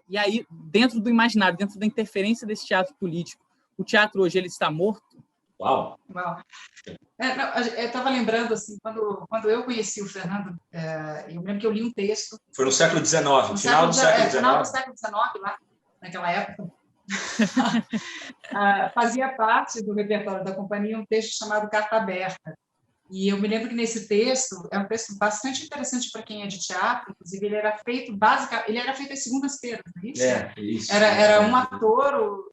E aí, dentro do imaginário, dentro da interferência desse teatro político, o teatro hoje ele está morto? Uau! Uau. Eu estava lembrando, assim, quando eu conheci o Fernando, eu lembro que eu li um texto. Foi no século XIX, no final do século XIX. Final do século XIX, lá, naquela época. Fazia parte do repertório da companhia um texto chamado Carta Aberta. E eu me lembro que nesse texto, é um texto bastante interessante para quem é de teatro, inclusive ele era feito às segundas-feiras, não é isso? Isso. Era um ator...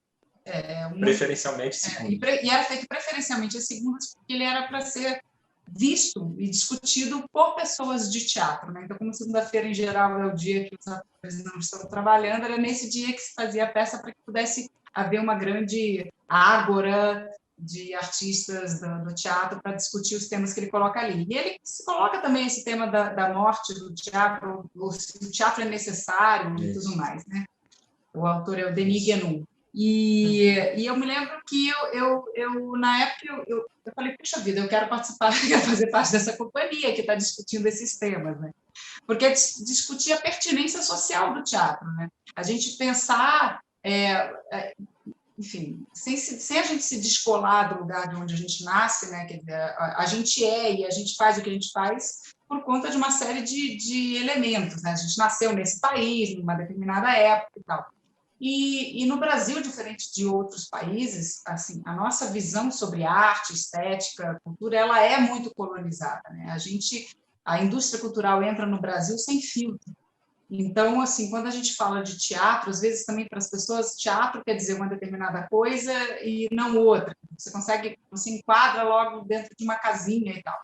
preferencialmente segundas. E era feito preferencialmente às segundas, porque ele era para ser visto e discutido por pessoas de teatro, né? Então, como segunda-feira, em geral, é o dia que os atores não estão trabalhando, era nesse dia que se fazia a peça para que pudesse haver uma grande ágora de artistas do teatro para discutir os temas que ele coloca ali. E ele se coloca também esse tema da morte do teatro, ou se o teatro é necessário e tudo mais, né? O autor é o Denis Guénon. E eu me lembro que eu na época, eu falei, puxa vida, eu quero participar, quero fazer parte dessa companhia que está discutindo esses temas, né? Porque discutir a pertinência social do teatro, né? A gente pensar, enfim, sem a gente se descolar do lugar de onde a gente nasce, né? Quer dizer, a gente e a gente faz o que a gente faz por conta de uma série de elementos, né? A gente nasceu nesse país, numa determinada época e tal. E no Brasil, diferente de outros países, assim, a nossa visão sobre arte, estética, cultura, ela é muito colonizada, né? A indústria cultural entra no Brasil sem filtro. Então, assim, quando a gente fala de teatro, às vezes também para as pessoas, teatro quer dizer uma determinada coisa e não outra. Você enquadra logo dentro de uma casinha e tal.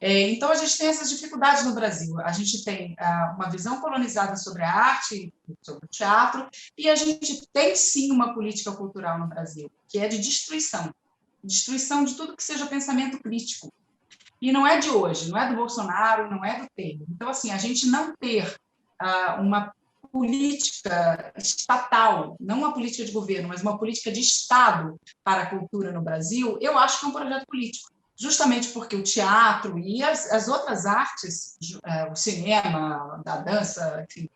Então, a gente tem essas dificuldades no Brasil. A gente tem uma visão colonizada sobre a arte, sobre o teatro, e a gente tem, sim, uma política cultural no Brasil, que é de destruição de tudo que seja pensamento crítico. E não é de hoje, não é do Bolsonaro, não é do Temer. Então, assim, a gente não ter uma política estatal, não uma política de governo, mas uma política de Estado para a cultura no Brasil, eu acho que é um projeto político. Justamente porque o teatro e as outras artes, o cinema, a dança, enfim,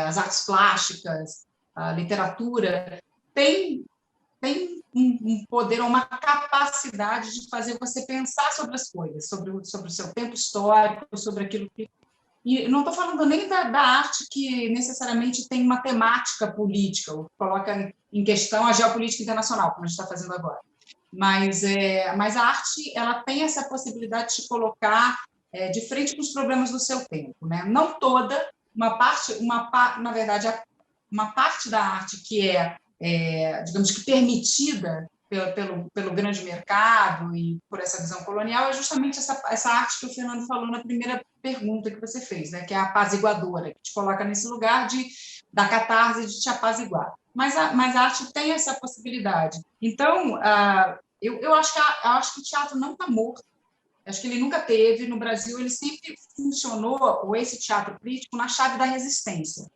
as artes plásticas, a literatura, tem um poder, uma capacidade de fazer você pensar sobre as coisas, sobre o seu tempo histórico, sobre aquilo que... E não estou falando nem da arte que necessariamente tem uma temática política, ou coloca em questão a geopolítica internacional, como a gente está fazendo agora. Mas a arte ela tem essa possibilidade de te colocar de frente com os problemas do seu tempo, né? Não toda, na verdade, uma parte da arte que digamos que permitida pelo grande mercado e por essa visão colonial é justamente essa arte que o Fernando falou na primeira pergunta que você fez, né? Que é a apaziguadora, que te coloca nesse lugar da catarse de te apaziguar. Mas a arte tem essa possibilidade. Então, eu acho que o teatro não está morto. Acho que ele nunca teve. No Brasil, ele sempre funcionou, ou esse teatro crítico, na chave da resistência.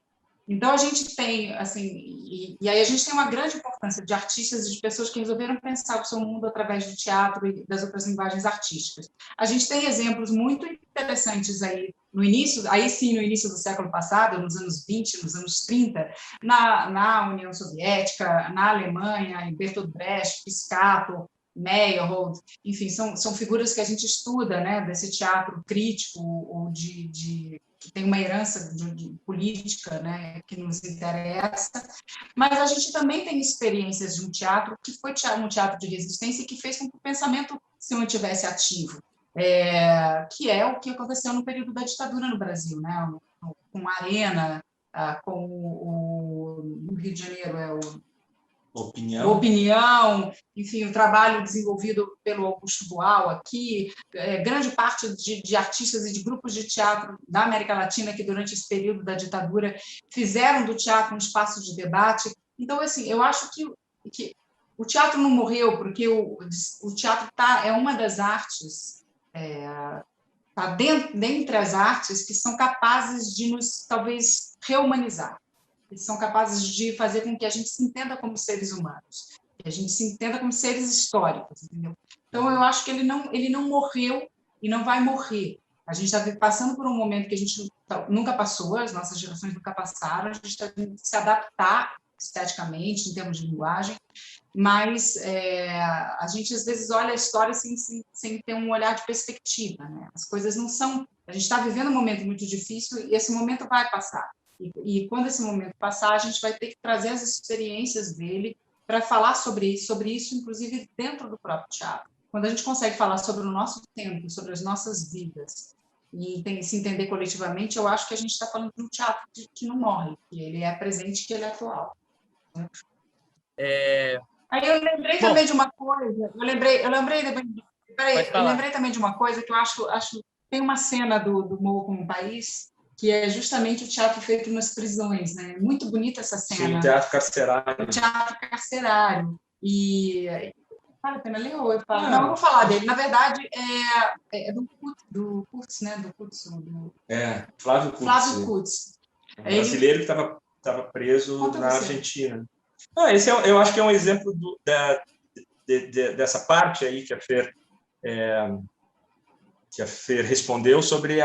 Então, a gente tem, assim, e aí a gente tem uma grande importância de artistas e de pessoas que resolveram pensar o seu mundo através do teatro e das outras linguagens artísticas. A gente tem exemplos muito interessantes aí no início do século passado, nos anos 20, nos anos 30, na União Soviética, na Alemanha, em Bertolt Brecht, Piscator, Meyerhold, enfim, são figuras que a gente estuda, né, desse teatro crítico ou que tem uma herança de política, né, que nos interessa, mas a gente também tem experiências de um teatro que foi um teatro de resistência e que fez com que o pensamento se mantivesse ativo, que é o que aconteceu no período da ditadura no Brasil, né, com a Arena, no Rio de Janeiro Opinião, enfim, o trabalho desenvolvido pelo Augusto Boal aqui, grande parte de artistas e de grupos de teatro da América Latina que durante esse período da ditadura fizeram do teatro um espaço de debate. Então, assim, eu acho que o teatro não morreu porque o teatro é uma das artes, está dentre as artes que são capazes de nos, talvez, rehumanizar. Eles são capazes de fazer com que a gente se entenda como seres humanos, que a gente se entenda como seres históricos, entendeu? Então, eu acho que ele não morreu e não vai morrer. A gente está passando por um momento que a gente nunca passou, as nossas gerações nunca passaram, a gente está tendo que se adaptar esteticamente, em termos de linguagem, mas a gente às vezes olha a história sem ter um olhar de perspectiva, né? As coisas não são... A gente está vivendo um momento muito difícil e esse momento vai passar. E quando esse momento passar, a gente vai ter que trazer as experiências dele para falar sobre isso, inclusive dentro do próprio teatro. Quando a gente consegue falar sobre o nosso tempo, sobre as nossas vidas, e se entender coletivamente, eu acho que a gente está falando de um teatro que não morre, que ele é presente, que ele é atual. Aí eu lembrei também de uma coisa, eu lembrei também de uma coisa que eu acho tem uma cena do Morro como um País, que é justamente o teatro feito nas prisões, né? Muito bonita essa cena. Sim, teatro carcerário. O teatro carcerário. E vale a pena ler ou eu falo? Não, eu vou falar dele. Na verdade, é do Kurtz, né? Do Kurtz. Flávio Kurtz. Flávio Kurtz. Um brasileiro que estava preso na Argentina. Esse eu acho que é um exemplo dessa parte aí que a Fer respondeu sobre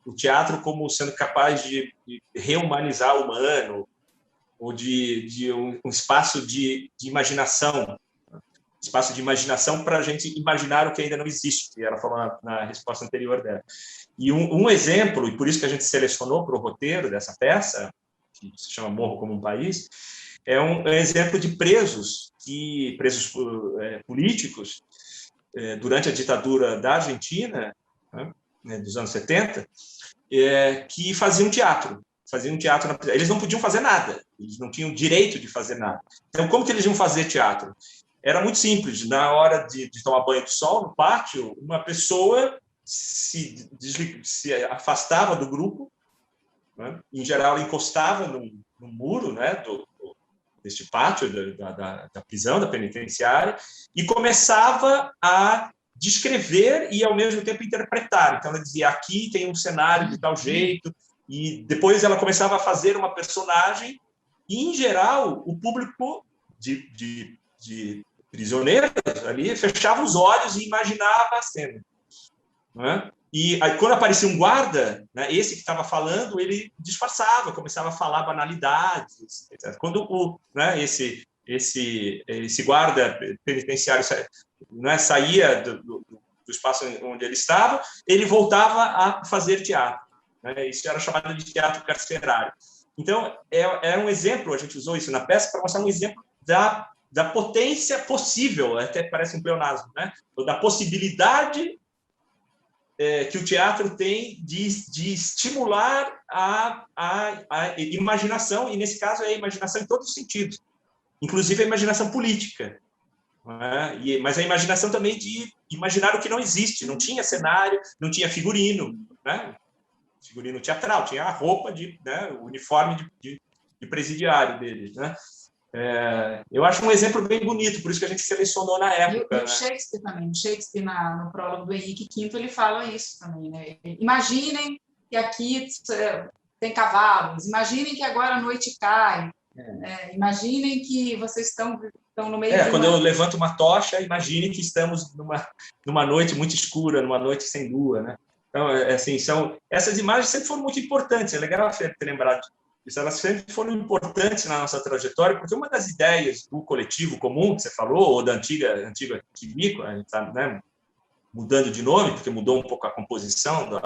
o teatro como sendo capaz de reumanizar o humano, ou de um espaço de imaginação, para a gente imaginar o que ainda não existe, que ela falou na resposta anterior dela. E um exemplo, e por isso que a gente selecionou para o roteiro dessa peça, que se chama Morro como um País, é um exemplo de presos políticos durante a ditadura da Argentina, né, dos anos 70, que faziam teatro. Eles não podiam fazer nada, eles não tinham direito de fazer nada. Então, como que eles iam fazer teatro? Era muito simples. Na hora de tomar banho de sol, no pátio, uma pessoa se afastava do grupo, né? Em geral, ela encostava no muro, né, deste pátio da prisão, da penitenciária, e começava a descrever e, ao mesmo tempo, interpretar. Então, ela dizia, aqui tem um cenário de tal jeito, e depois ela começava a fazer uma personagem, e, em geral, o público de prisioneiros ali fechava os olhos e imaginava a cena. Né? E aí, quando aparecia um guarda, né, esse que estava falando, ele disfarçava, começava a falar banalidades, etc. Quando esse guarda penitenciário saía do espaço onde ele estava, ele voltava a fazer teatro. Né? Isso era chamado de teatro carcerário. Então, é um exemplo, a gente usou isso na peça para mostrar um exemplo da potência possível, até parece um pleonasmo, né? Da possibilidade que o teatro tem de estimular a imaginação, e, nesse caso, é a imaginação em todos os sentidos, inclusive a imaginação política. Né? Mas a imaginação também de imaginar o que não existe. Não tinha cenário, não tinha figurino, né? Figurino teatral, tinha a roupa, o uniforme de presidiário deles. Né? Eu acho um exemplo bem bonito, por isso que a gente selecionou na época. E o Shakespeare também. O Shakespeare, no prólogo do Henrique V, ele fala isso também. Né? Imaginem que aqui tem cavalos, imaginem que agora a noite cai, imaginem que vocês estão no meio de quando eu levanto uma tocha, imagine que estamos numa noite muito escura, numa noite sem lua. Né? Então, assim, essas imagens sempre foram muito importantes. É legal ter lembrado isso. Elas sempre foram importantes na nossa trajetória, porque uma das ideias do coletivo comum, que você falou, ou da antiga Químico, a gente está, né, mudando de nome, porque mudou um pouco a composição do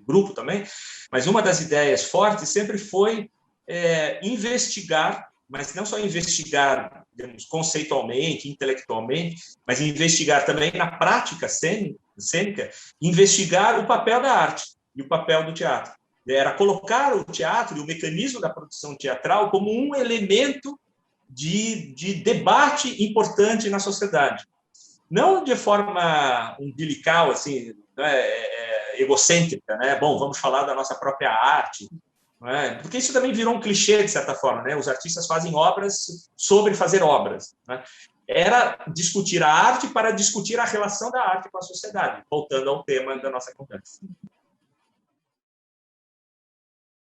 grupo também, mas uma das ideias fortes sempre foi investigar, mas não só investigar, digamos, conceitualmente, intelectualmente, mas investigar também na prática cênica, investigar o papel da arte e o papel do teatro. Era colocar o teatro e o mecanismo da produção teatral como um elemento de debate importante na sociedade. Não de forma umbilical, assim, egocêntrica, né? Bom, vamos falar da nossa própria arte, porque isso também virou um clichê, de certa forma. Né? Os artistas fazem obras sobre fazer obras. Né? Era discutir a arte para discutir a relação da arte com a sociedade, voltando ao tema da nossa conversa.